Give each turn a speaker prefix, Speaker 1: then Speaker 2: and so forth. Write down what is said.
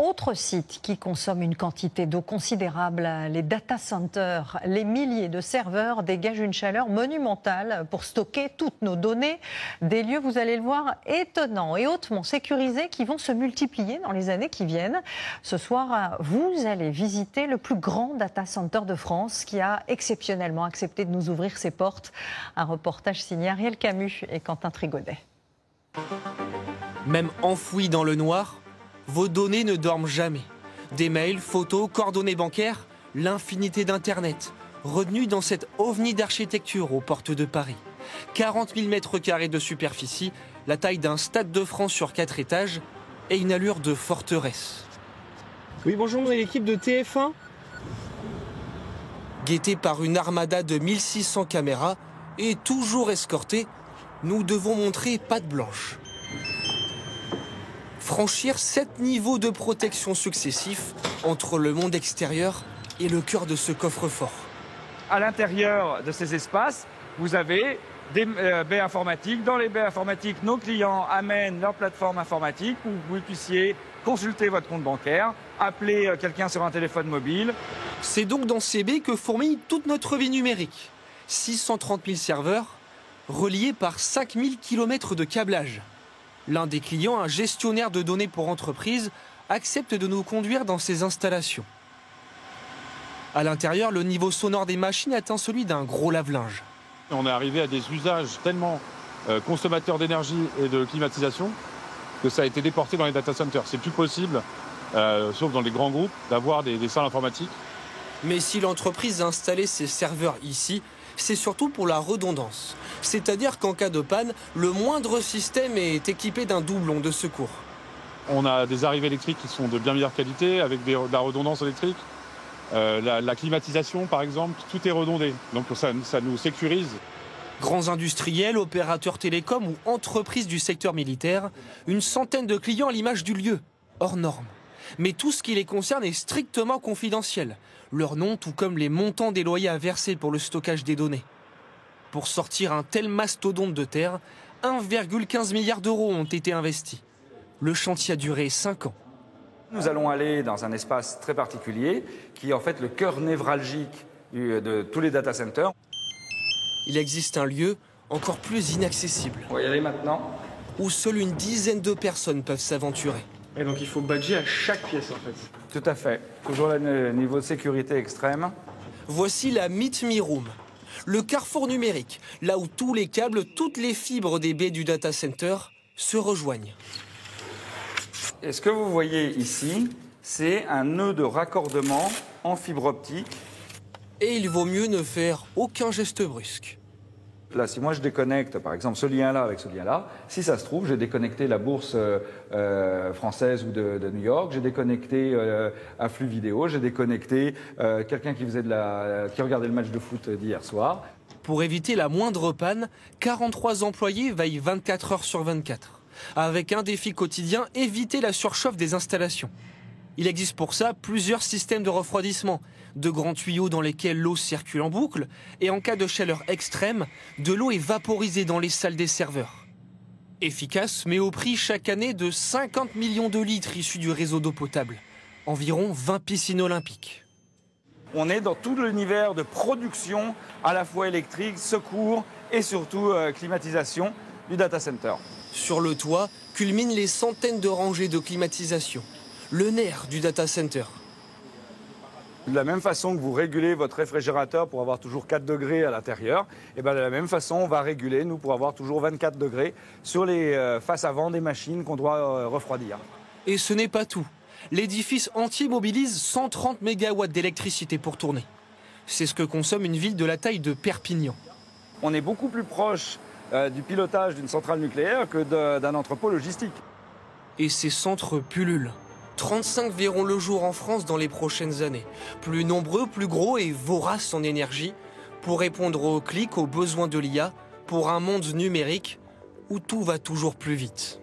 Speaker 1: Autre site qui consomme une quantité d'eau considérable, les data centers. Les milliers de serveurs dégagent une chaleur monumentale pour stocker toutes nos données. Des lieux, vous allez le voir, étonnants et hautement sécurisés qui vont se multiplier dans les années qui viennent. Ce soir, vous allez visiter le plus grand data center de France qui a exceptionnellement accepté de nous ouvrir ses portes. Un reportage signé Ariel Camus et Quentin Trigodet.
Speaker 2: Même enfouis dans le noir, vos données ne dorment jamais. Des mails, photos, coordonnées bancaires, l'infinité d'Internet, retenus dans cette ovni d'architecture aux portes de Paris. 40 000 mètres carrés de superficie, la taille d'un stade de France sur 4 étages et une allure de forteresse.
Speaker 3: Oui, bonjour, on est l'équipe de TF1.
Speaker 2: Guettés par une armada de 1600 caméras et toujours escortés, nous devons montrer patte blanche. Franchir 7 niveaux de protection successifs entre le monde extérieur et le cœur de ce coffre-fort.
Speaker 4: À l'intérieur de ces espaces, vous avez des baies informatiques. Dans les baies informatiques, nos clients amènent leur plateforme informatique pour que vous puissiez consulter votre compte bancaire, appeler quelqu'un sur un téléphone mobile.
Speaker 2: C'est donc dans ces baies que fourmille toute notre vie numérique. 630 000 serveurs, reliés par 5000 km de câblage. L'un des clients, un gestionnaire de données pour entreprise, accepte de nous conduire dans ses installations. À l'intérieur, le niveau sonore des machines atteint celui d'un gros lave-linge.
Speaker 5: On est arrivé à des usages tellement consommateurs d'énergie et de climatisation que ça a été déporté dans les data centers. C'est plus possible, sauf dans les grands groupes, d'avoir des salles informatiques.
Speaker 2: Mais si l'entreprise a installé ses serveurs ici, c'est surtout pour la redondance. C'est-à-dire qu'en cas de panne, le moindre système est équipé d'un doublon de secours.
Speaker 5: On a des arrivées électriques qui sont de bien meilleure qualité, avec de la redondance électrique. La climatisation, par exemple, tout est redondé. Donc ça nous sécurise.
Speaker 2: Grands industriels, opérateurs télécoms ou entreprises du secteur militaire, une centaine de clients à l'image du lieu, hors norme. Mais tout ce qui les concerne est strictement confidentiel. Leur nom, tout comme les montants des loyers à verser pour le stockage des données. Pour sortir un tel mastodonte de terre, 1,15 milliard d'euros ont été investis. Le chantier a duré 5 ans.
Speaker 4: Nous allons aller dans un espace très particulier qui est en fait le cœur névralgique de tous les data centers.
Speaker 2: Il existe un lieu encore plus inaccessible.
Speaker 4: On va y aller maintenant.
Speaker 2: Où seule une dizaine de personnes peuvent s'aventurer.
Speaker 3: Et donc il faut badger à chaque pièce en fait.
Speaker 4: Tout à fait. Toujours le niveau de sécurité extrême.
Speaker 2: Voici la Meet Me Room, le carrefour numérique, là où tous les câbles, toutes les fibres des baies du data center se rejoignent.
Speaker 4: Et ce que vous voyez ici, c'est un nœud de raccordement en fibre optique.
Speaker 2: Et il vaut mieux ne faire aucun geste brusque.
Speaker 4: Là, si moi je déconnecte, par exemple, ce lien-là avec ce lien-là, si ça se trouve, j'ai déconnecté la bourse française ou de New York, j'ai déconnecté un flux vidéo, j'ai déconnecté quelqu'un qui regardait le match de foot d'hier soir.
Speaker 2: Pour éviter la moindre panne, 43 employés veillent 24 heures sur 24. Avec un défi quotidien, éviter la surchauffe des installations. Il existe pour ça plusieurs systèmes de refroidissement, de grands tuyaux dans lesquels l'eau circule en boucle, et en cas de chaleur extrême, de l'eau est vaporisée dans les salles des serveurs. Efficace, mais au prix chaque année de 50 millions de litres issus du réseau d'eau potable. Environ 20 piscines olympiques.
Speaker 4: On est dans tout l'univers de production, à la fois électrique, secours et surtout climatisation du data center.
Speaker 2: Sur le toit, culminent les centaines de rangées de climatisation. Le nerf du data center.
Speaker 4: De la même façon que vous régulez votre réfrigérateur pour avoir toujours 4 degrés à l'intérieur, et bien de la même façon, on va réguler, nous, pour avoir toujours 24 degrés sur les faces avant des machines qu'on doit refroidir.
Speaker 2: Et ce n'est pas tout. L'édifice entier mobilise 130 MW d'électricité pour tourner. C'est ce que consomme une ville de la taille de Perpignan.
Speaker 4: On est beaucoup plus proche du pilotage d'une centrale nucléaire que d'un entrepôt logistique.
Speaker 2: Et ces centres pullulent. 35 verront le jour en France dans les prochaines années. Plus nombreux, plus gros et voraces en énergie, pour répondre aux clics, aux besoins de l'IA, pour un monde numérique où tout va toujours plus vite.